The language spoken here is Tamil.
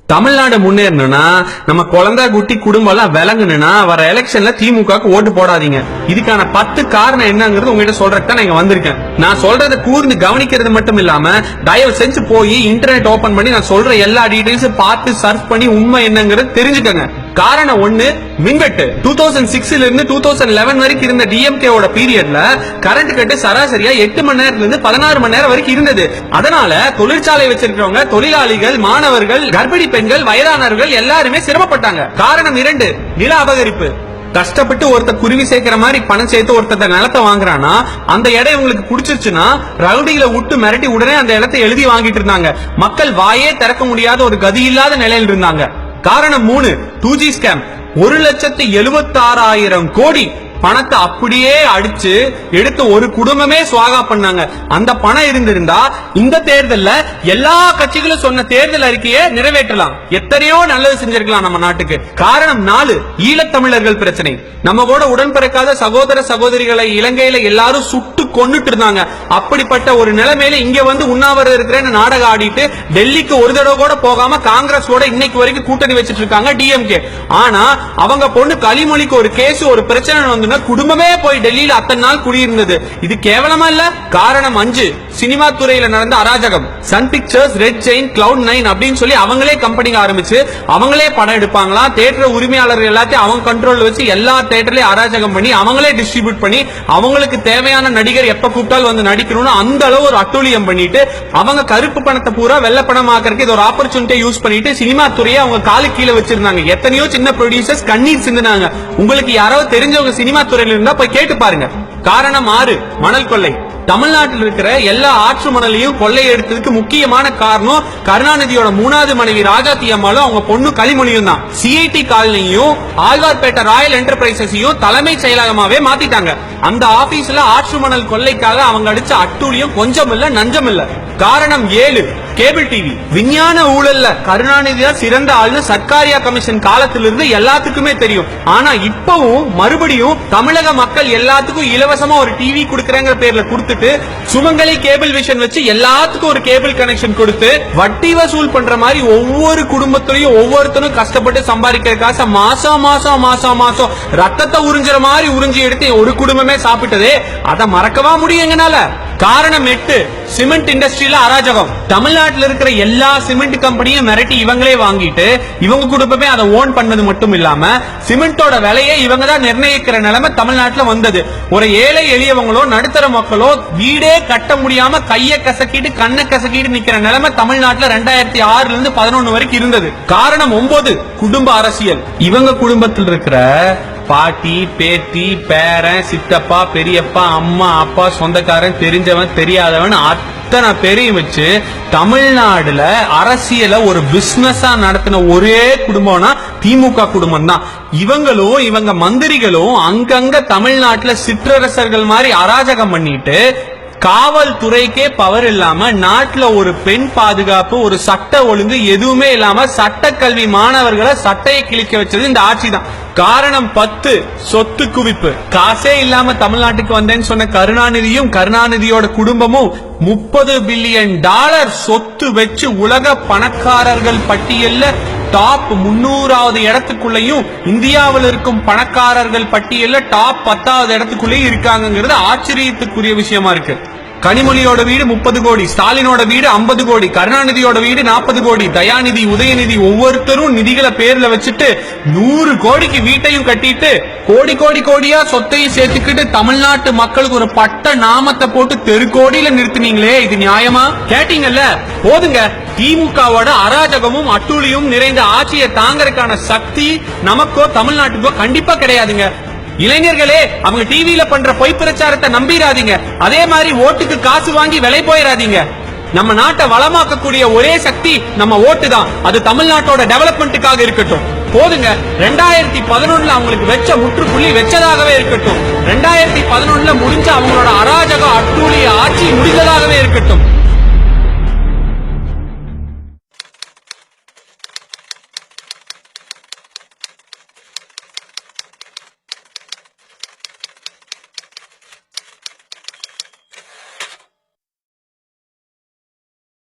தமிழ்நாடு முன்னேறணும்னா நம்ம குழந்தை குட்டி குடும்பம் எல்லாம் விளங்கணும்னா வர எலெக்ஷன்ல திமுகக்கு ஓட்டு போடாதீங்க. இதுக்கான 10 காரணம் என்னங்கிறது உங்ககிட்ட சொல்றதுக்கு தான் நான் வந்திருக்கேன். நான் சொல்றதை கூர்ந்து கவனிக்கிறது மட்டும் இல்லாம தயவு செஞ்சு போய் இன்டர்நெட் ஓபன் பண்ணி நான் சொல்ற எல்லா டீடைல்ஸும் பார்த்து சர்ச் பண்ணி உண்மை என்னங்கிறது தெரிஞ்சுக்கங்க. காரணம் 1, மின்வெட்டு. 2006 இருந்து 2011 வரைக்கும் இருந்த டிஎம்கேவோட பீரியட்ல கரண்ட் கட்டு சராசரியா 8 மணி நேரத்துல இருந்து 16 மணி நேரம் வரைக்கும் இருந்தது. அதனால தொழிற்சாலை வச்சிருக்கிறவங்க, தொழிலாளிகள், மாணவர்கள், கர்ப்பிணி பெண்கள், வயதானவர்கள் எல்லாருமே சிரமப்பட்டாங்க. காரணம் 2, நில அபகரிப்பு. கஷ்டப்பட்டு ஒருத்தர் குருவி சேர்க்கிற மாதிரி பணம் சேர்த்து ஒருத்தர் நிலத்தை வாங்குறானா அந்த இடம் உங்களுக்கு பிடிச்சிருச்சுன்னா ரவுடிகளை விட்டு மிரட்டி உடனே அந்த இடத்தை எழுதி வாங்கிட்டு இருந்தாங்க. மக்கள் வாயே திறக்க முடியாத ஒரு கதி இல்லாத நிலையில் இருந்தாங்க. காரணம் 3, 2G ஸ்கேம். 1,76,000 கோடி பணத்தை அப்படியே அடிச்சு எடுத்து ஒரு குடும்பமே சுவாகா பண்ணாங்க. அந்த பணம் இருந்திருந்தா இந்த தேர்தல்ல எல்லா கட்சிகளும் சொன்ன தேர்தல் அறிக்கையை நிறைவேற்றலாம். எத்தனையோ நல்லது செஞ்சிருக்கலாம் நம்ம நாட்டுக்கு. காரணம் 4, ஈழத்தமிழர்கள் பிரச்சனை. நம்ம கூட உடன்பிறக்காத சகோதர சகோதரிகளை இலங்கையில எல்லாரும் சுட்டு கொன்னுட்டு இருந்தாங்க. அப்படிப்பட்ட ஒரு நிலைமையில இங்க வந்து உண்ணாவிரதம் இருக்கிற நாடகம் ஆடிட்டு டெல்லிக்கு ஒரு தடவை கூட போகாம காங்கிரஸ் கூட இன்னைக்கு வரைக்கும் கூட்டணி வச்சிட்டு இருக்காங்க டிஎம்கே. ஆனா அவங்க பொண்ணு கலிமொழிக்கு ஒரு கேஸ், ஒரு பிரச்சனை வந்து குடும்பமே போய் டெல்லியில அத்தனை நாள் குடியிருந்தது. இது கேவலமா இல்ல? காரணம் 5, சினிமா துறையில நடந்த அராஜகம். Sun pictures, red Jain, Cloud9 அப்படின்னு சொல்லி அவங்களே கம்பெனி ஆரம்பிச்சு அவங்களே படம் எடுப்பாங்களா, தியேட்டர் உரிமையாளர்கள் எல்லாத்தையும் அவங்க கண்ட்ரோல் வச்சு எல்லா தியேட்டர்லயும் அராஜகம் பண்ணி அவங்களே டிஸ்ட்ரிபியூட் பண்ணி அவங்களுக்கு தேவையான நடிகர் எப்ப கூப்பிட்டாலும் வந்து நடிக்கணும்னு அந்த அளவு ஒரு அட்டூழியம் பண்ணிட்டு அவங்க கருப்பு பணத்தை பூரா வெள்ள பணம் ஆக்கிறதுக்கு இது ஒரு ஆப்பர்ச்சுனிட்டி யூஸ் பண்ணிட்டு சினிமா துறையை அவங்க காலு கீழே வச்சிருந்தாங்க. எத்தனையோ சின்ன ப்ரொடியூசர்ஸ் கண்ணீர் சிந்தினாங்க. உங்களுக்கு யாராவது தெரிஞ்சவங்க சினிமா துறையில இருந்தா போய் கேட்டு பாருங்க. காரணம் 6, மணல் கொள்ளை. தமிழ்நாட்டில் இருக்கிற எல்லா ஆற்று மணலையும் கொள்ளை எடுத்ததுக்கு முக்கியமான காரணம் கருணாநிதியோட 3வது மனைவி ராஜாத்தி அம்மாளும் அவங்க பொண்ணு கலிமொழியும் தான். சிஐடி காலனியும் ஆழ்வார்பேட்டை ராயல் என்டர்பிரைசஸையும் தலைமை செயலகமாவே மாத்திட்டாங்க. அந்த ஆபீஸ்ல ஆற்று மணல் கொள்ளைக்காக அவங்க அடிச்ச அட்டூழியம் கொஞ்சம் இல்ல நஞ்சம் இல்ல. காரணம் 7, கேபிள் டிவி. விஞ்ஞான ஊழல்ல கருணாநிதி தான் சிறந்த ஆள்னு சர்க்காரியா கமிஷன் காலத்திலிருந்து எல்லாத்துக்குமே தெரியும். ஆனா இப்பவும் மறுபடியும் தமிழக மக்கள் எல்லாத்துக்கும் இலவசமா ஒரு டிவி கொடுக்கறங்கிற பேர்ல கொடுத்துட்டு சுமங்கலி கேபிள் விஷன் வச்சு எல்லாத்துக்கும் ஒரு கேபிள் கனெக்ஷன் கொடுத்து வட்டி வசூல் பண்ற மாதிரி ஒவ்வொரு குடும்பத்திலையும் ஒவ்வொருத்தரும் கஷ்டப்பட்டு சம்பாதிக்கிற காசை மாசம் மாசம் மாசம் மாசம் ரத்தத்தை உறிஞ்சுற மாதிரி உறிஞ்சி எடுத்து ஒரு குடும்பமே சாப்பிட்டதே அதை மறக்கவா முடியுங்கனால. காரணம் 8, சிமெண்ட் இண்டஸ்ட்ரியில அராஜகம். தமிழ்நாட்டில் இருக்கிற எல்லா சிமெண்ட் கம்பெனியும் மிரட்டி இவங்களே வாங்கிட்டு இவங்க குடும்பமே அதை ஓன் பண்ணது மட்டும் இல்லாம சிமெண்டோட விலையை இவங்க தான் நிர்ணயிக்கிற நிலைமை தமிழ்நாட்டில் வந்தது. ஒரு ஏழை எளியவங்களோ நடுத்தர மக்களோ வீடே கட்ட முடியாம கைய கசக்கிட்டு கண்ணை கசக்கிட்டு நிக்கிற நிலைமை தமிழ்நாட்டில் 2006 இருந்து 2011 வரைக்கும் இருந்தது. காரணம் 9, குடும்ப அரசியல். இவங்க குடும்பத்தில் இருக்கிற பாட்டி, பேத்தி, பேரன், சித்தப்பா, பெரியப்பா, அம்மா, அப்பா, சொந்தக்காரன், தெரிஞ்சவன், தெரியாதவன் அத்தனை பேரையும் வச்சு தமிழ்நாடுல அரசியல ஒரு பிசினஸா நடத்தின ஒரே குடும்பம்னா திமுக குடும்பம் தான். இவங்களும் இவங்க மந்திரிகளும் அங்கங்க தமிழ்நாட்டுல சிற்றரசர்கள் மாதிரி அராஜகம் பண்ணிட்டு காவல்துறைக்கே பவர் இல்லாம நாட்டுல ஒரு பெண் பாதுகாப்பு, ஒரு சட்ட ஒழுங்கு எதுவுமே இல்லாம சட்டக்கல்வி மாணவர்களை சட்டையை கிழிக்க வச்சது இந்த ஆட்சி தான். காரணம் 10, சொத்து குவிப்பு. காசே இல்லாம தமிழ்நாட்டுக்கு வந்தேன்னு சொன்ன கருணாநிதியும் கருணாநிதியோட குடும்பமும் $30 பில்லியன் சொத்து வச்சு உலக பணக்காரர்கள் பட்டியல்ல டாப் 300வது இடத்துக்குள்ளேயும் இந்தியாவில் இருக்கும் பணக்காரர்கள் பட்டியல்ல டாப் 10வது இடத்துக்குள்ளேயும் இருக்காங்கிறது ஆச்சரியத்துக்குரிய விஷயமா இருக்கு. கனிமொழியோட வீடு 30 கோடி, ஸ்டாலினோட வீடு 50 கோடி, கருணாநிதியோட வீடு 40 கோடி, தயாநிதி, உதயநிதி ஒவ்வொருத்தரும் நிதிகளை பேர்ல வச்சுட்டு 100 கோடிக்கு வீட்டையும் கட்டிட்டு கோடி கோடி கோடியா சொத்தையும் சேர்த்துக்கிட்டு தமிழ்நாட்டு மக்களுக்கு ஒரு பட்ட நாமத்தை போட்டு தெருக்கோடியில நிறுத்தினீங்களே, இது நியாயமா? கேட்டீங்கல்ல, போதுங்க. திமுகவோட அராஜகமும் அட்டூழியும் நிறைந்த ஆட்சியை தாங்கறதுக்கான சக்தி நமக்கோ தமிழ்நாட்டுக்கோ கண்டிப்பா கிடையாதுங்க. இளைஞர்களே, அவங்க டிவியில பண்ற பொய் பிரச்சாரத்தை நம்பிராதீங்க. அதே மாதிரி ஓட்டுக்கு காசு வாங்கி விலை போயிடாதீங்க. நம்ம நாட்டை வளமாக்கக்கூடிய ஒரே சக்தி நம்ம ஓட்டு தான். அது தமிழ்நாட்டோட டெவலப்மெண்ட்டுக்காக இருக்கட்டும். போதுங்க. 2011 அவங்களுக்கு வெச்ச முற்றுப்புள்ளி வெச்சதாகவே இருக்கட்டும். 2011 முடிஞ்ச அவங்களோட அராஜக அட்டூழிய ஆட்சி முடிந்ததாகவே இருக்கட்டும்.